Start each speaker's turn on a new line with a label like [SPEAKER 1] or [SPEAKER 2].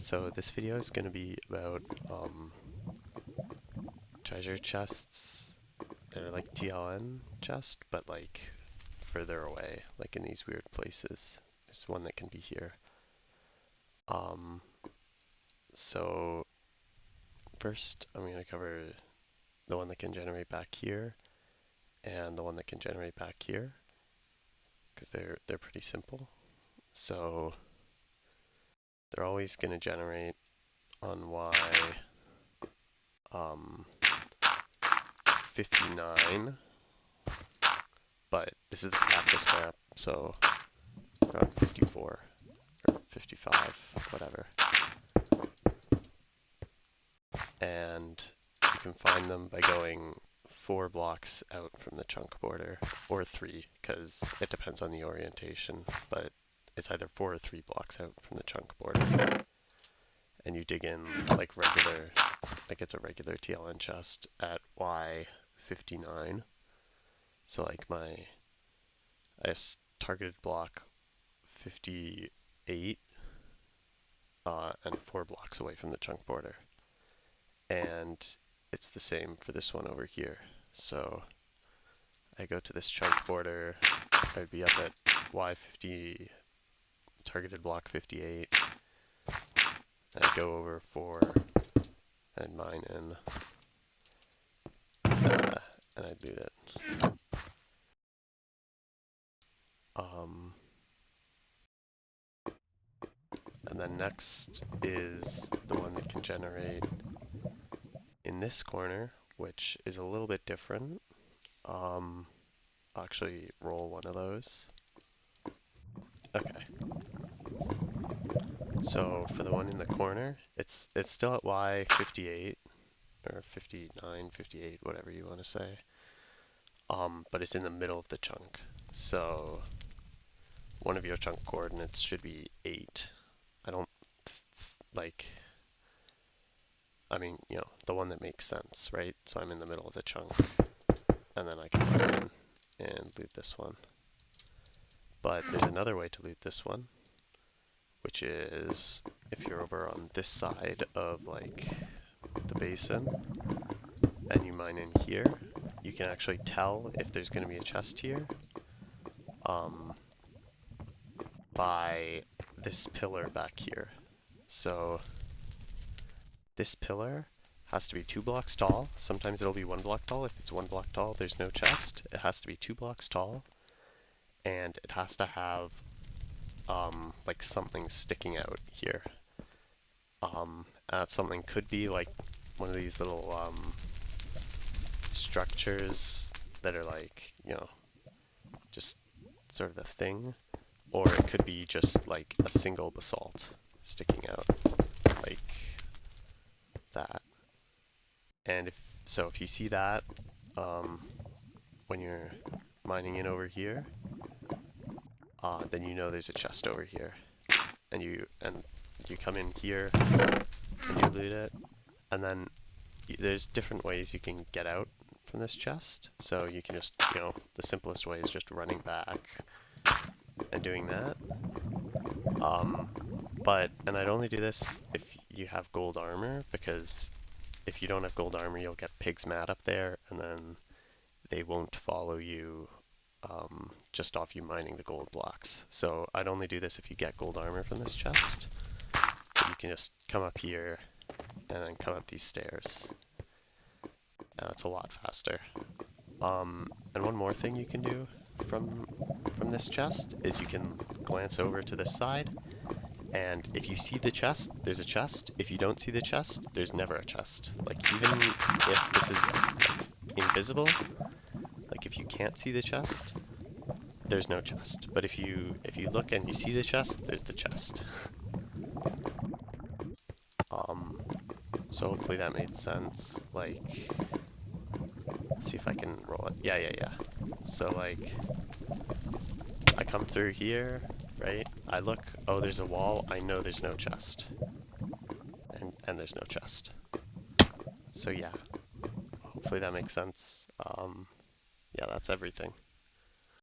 [SPEAKER 1] So this video is going to be about treasure chests that are like TLN chest, but like further away, like in these weird places. There's one that can be here. So first I'm going to cover the one that can generate back here and the one that can generate back here, because they're pretty simple. So they're always going to generate on Y 59, but this is the practice map, so around 54 or 55, whatever. And you can find them by going 4 blocks out from the chunk border, or 3, because it depends on the orientation, but it's either 4 or 3 blocks out from the chunk border. And you dig in like regular, like it's a regular TLN chest at Y59. So like I targeted block 58 and 4 blocks away from the chunk border. And it's the same for this one over here. So I go to this chunk border, I'd be up at Y50, targeted block 58. I go over 4 and mine in, and I'd loot it. And then next is the one that can generate in this corner, which is a little bit different. I'll actually roll one of those. Okay. So for the one in the corner, it's still at Y58 or 59, 58, whatever you want to say. But it's in the middle of the chunk. So one of your chunk coordinates should be 8. I don't I mean, you know, the one that makes sense, right? So I'm in the middle of the chunk, and then I can run in and loot this one. But there's another way to loot this one, which is if you're over on this side of like the basin and you mine in here, you can actually tell if there's going to be a chest here by this pillar back here. So this pillar has to be 2 blocks tall. Sometimes it'll be 1 block tall. If it's 1 block tall, there's no chest. It has to be 2 blocks tall, and it has to have like something sticking out here. That something could be like one of these little structures that are like, you know, just sort of a thing, or it could be just like a single basalt sticking out like that. And if you see that when you're mining in over here, then you know there's a chest over here, and you come in here and you loot it, and then there's different ways you can get out from this chest. So you can just, you know, the simplest way is just running back and doing that. And I'd only do this if you have gold armor, because if you don't have gold armor, you'll get pigs mad up there, and then they won't follow you just off you mining the gold blocks. So I'd only do this if you get gold armor from this chest. But you can just come up here and then come up these stairs. And it's a lot faster. And one more thing you can do from this chest is you can glance over to this side, and if you see the chest, there's a chest. If you don't see the chest, there's never a chest. Like, even if this is invisible, like if you can't see the chest, there's no chest. But if you look and you see the chest, there's the chest. So hopefully that made sense. Like, let's see if I can roll it. Yeah. So like, I come through here, right? I look, oh, there's a wall. I know there's no chest. And there's no chest. So yeah, hopefully that makes sense. Yeah, that's everything.